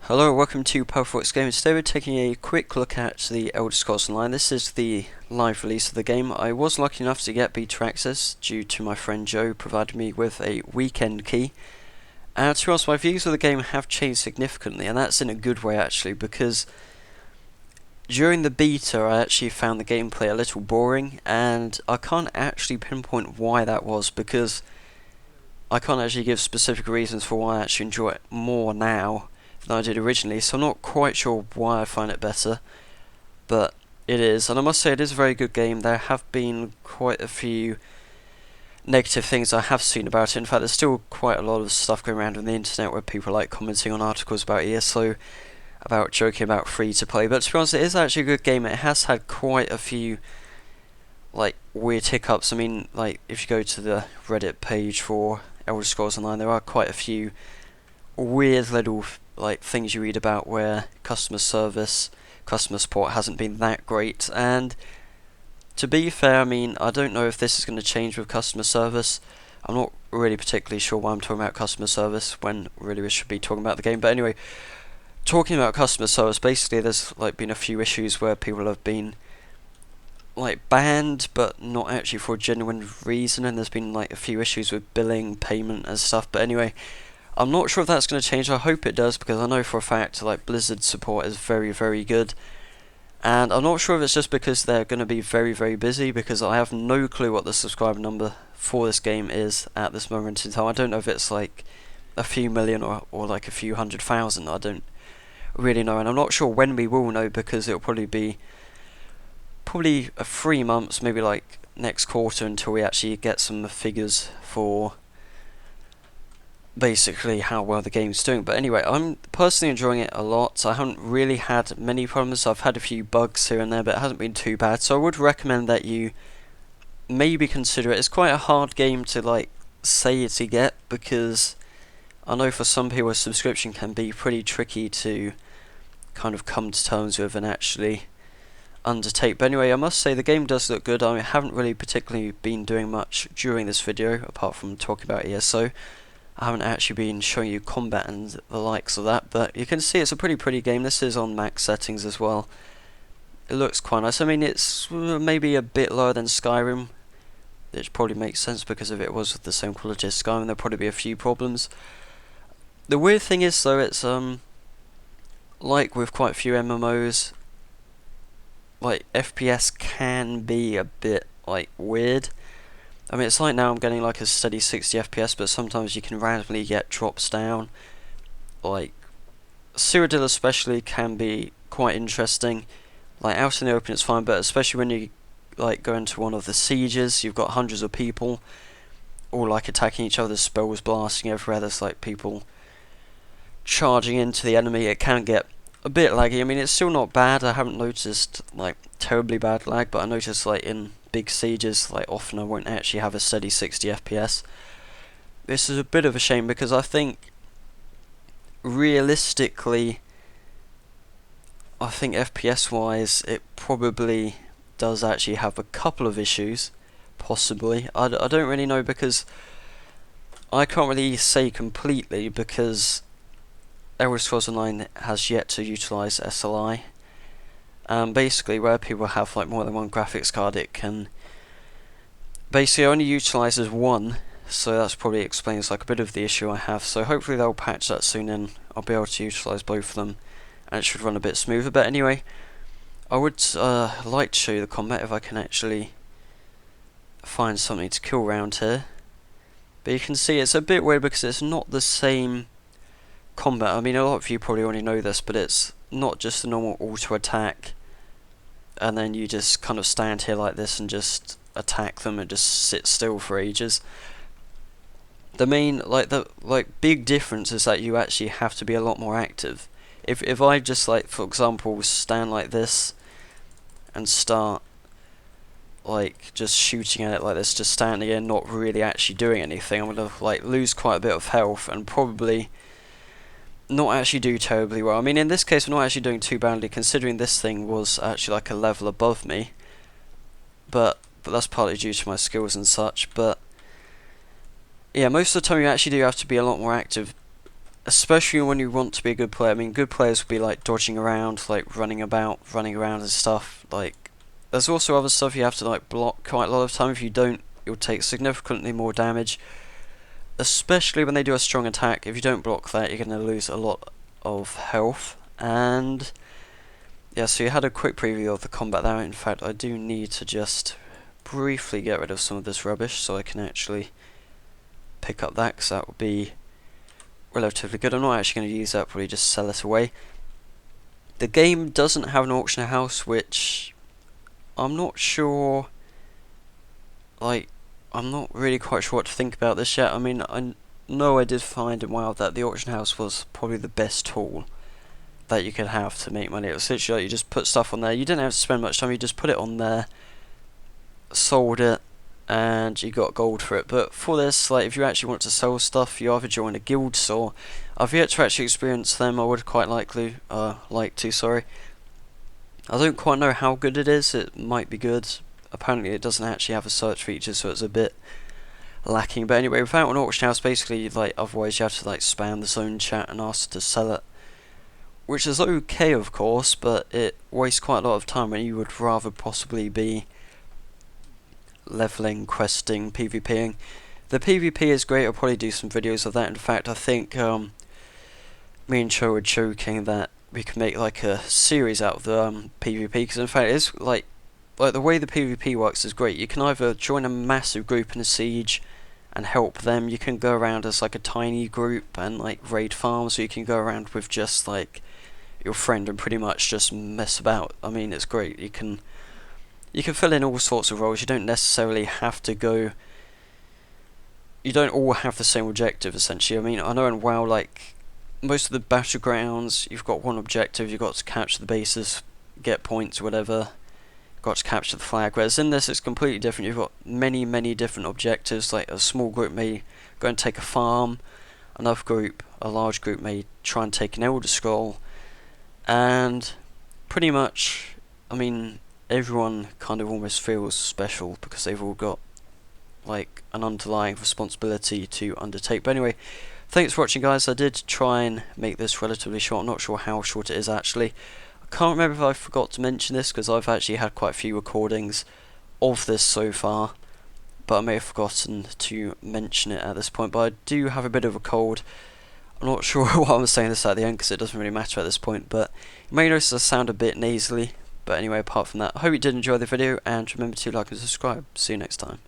Hello, welcome to Powerfox Gaming. Today we're taking a quick look at the Elder Scrolls Online. This is the live release of the game. I was lucky enough to get beta access due to my friend Joe providing me with a weekend key. And to be honest, my views of the game have changed significantly, and that's in a good way actually, because during the beta I actually found the gameplay a little boring, and I can't actually pinpoint why that was, because I can't actually give specific reasons for why I actually enjoy it more now than I did originally, so I'm not quite sure why I find it better, but it is, and I must say it is a very good game. There have been quite a few negative things I have seen about it. In fact, there's still quite a lot of stuff going around on the internet where people are like commenting on articles about ESO, about joking about free to play, but to be honest, it is actually a good game. It has had quite a few like weird hiccups. I mean, like if you go to the Reddit page for Elder Scrolls Online, there are quite a few weird little like things you read about where customer support hasn't been that great. And to be fair, I mean, I don't know if this is going to change with customer service. I'm not really particularly sure why I'm talking about customer service when really we should be talking about the game. But anyway, talking about customer service, basically there's like been a few issues where people have been like banned but not actually for a genuine reason, and there's been like a few issues with billing, payment and stuff. But anyway, I'm not sure if that's going to change. I hope it does, because I know for a fact like Blizzard support is very, very good. And I'm not sure if it's just because they're going to be very, very busy, because I have no clue what the subscriber number for this game is at this moment in time. I don't know if it's like a few million or like a few 100,000. I don't really know, and I'm not sure when we will know, because it'll probably be a 3 months, maybe like next quarter, until we actually get some figures for basically how well the game's doing. But anyway, I'm personally enjoying it a lot. I haven't really had many problems. I've had a few bugs here and there, but it hasn't been too bad, so I would recommend that you maybe consider it. It's quite a hard game to like say to get, because I know for some people a subscription can be pretty tricky to kind of come to terms with and actually undertake. But anyway, I must say the game does look good. I haven't really particularly been doing much during this video apart from talking about ESO. I haven't actually been showing you combat and the likes of that, but you can see it's a pretty game. This is on max settings as well. It looks quite nice. I mean, it's maybe a bit lower than Skyrim, which probably makes sense, because if it was the same quality as Skyrim, there'd probably be a few problems. The weird thing is though, it's like with quite a few MMOs, like FPS can be a bit like weird. I mean, it's like now I'm getting like a steady 60 FPS, but sometimes you can randomly get drops down. Like Cyrodiil especially can be quite interesting. Like out in the open it's fine, but especially when you like go into one of the sieges, you've got hundreds of people all like attacking each other, spells blasting everywhere, there's like people charging into the enemy. It can get a bit laggy. I mean, it's still not bad. I haven't noticed like terribly bad lag, but I noticed like in big sieges, like often I won't actually have a steady 60 FPS. This is a bit of a shame, because I think realistically, I think FPS wise it probably does actually have a couple of issues, possibly. I don't really know, because I can't really say completely, because Elder Scrolls Online has yet to utilise SLI. Basically, where people have like more than one graphics card, it can basically only utilises one, so that's probably explains like a bit of the issue I have. So hopefully they'll patch that soon, and I'll be able to utilise both of them, and it should run a bit smoother. But anyway, I would like to show you the combat if I can actually find something to kill around here. But you can see it's a bit weird, because it's not the same combat. I mean, a lot of you probably already know this, but it's not just a normal auto attack and then you just kind of stand here like this and just attack them and just sit still for ages. The main big difference is that you actually have to be a lot more active. If I just like, for example, stand like this and start like just shooting at it like this, just standing here not really actually doing anything, I'm gonna like lose quite a bit of health and probably not actually do terribly well. I mean, in this case I'm not actually doing too badly, considering this thing was actually like a level above me, but that's partly due to my skills and such. But yeah, most of the time you actually do have to be a lot more active, especially when you want to be a good player. I mean, good players will be like dodging around, like running around and stuff. Like, there's also other stuff you have to like block quite a lot of time. If you don't, you'll take significantly more damage. Especially when they do a strong attack. If you don't block that, you're going to lose a lot of health. And yeah, so you had a quick preview of the combat there. In fact, I do need to just briefly get rid of some of this rubbish so I can actually pick up that, because that would be relatively good. I'm not actually going to use that, probably just sell it away. The game doesn't have an auction house, which I'm not sure, like, I'm not really quite sure what to think about this yet. I mean, I know I did find in WoW that the auction house was probably the best tool that you could have to make money. It was literally like you just put stuff on there, you didn't have to spend much time, you just put it on there, sold it, and you got gold for it. But for this, like, if you actually want to sell stuff, you either join a guild, or I've yet to actually experience them. I would quite like to, sorry. I don't quite know how good it is. It might be good. Apparently it doesn't actually have a search feature, so it's a bit lacking. But anyway, without an auction house, basically, like, otherwise you have to like spam the zone chat and ask to sell it, which is okay, of course, but it wastes quite a lot of time when you would rather possibly be leveling, questing, PvPing. The PvP is great. I'll probably do some videos of that. In fact, I think me and Cho were joking that we could make like a series out of the PvP, because in fact it's like the way the PvP works is great. You can either join a massive group in a siege and help them. You can go around as like a tiny group and like raid farms, or you can go around with just like your friend and pretty much just mess about. I mean, it's great. You can fill in all sorts of roles. You don't necessarily have to go. You don't all have the same objective, essentially. I mean, I know in WoW, like, most of the battlegrounds, you've got one objective. You've got to capture the bases, get points, whatever. You've got to capture the flag. Whereas in this, it's completely different. You've got many, many different objectives. Like, a small group may go and take a farm. Another group, a large group, may try and take an Elder Scroll. And pretty much, I mean, everyone kind of almost feels special because they've all got like an underlying responsibility to undertake. But anyway, thanks for watching, guys. I did try and make this relatively short. I'm not sure how short it is actually. I can't remember if I forgot to mention this, because I've actually had quite a few recordings of this so far, but I may have forgotten to mention it at this point. But I do have a bit of a cold. I'm not sure why I'm saying this at the end, because it doesn't really matter at this point, but you may notice I sound a bit nasally. But anyway, apart from that, I hope you did enjoy the video, and remember to like and subscribe. See you next time.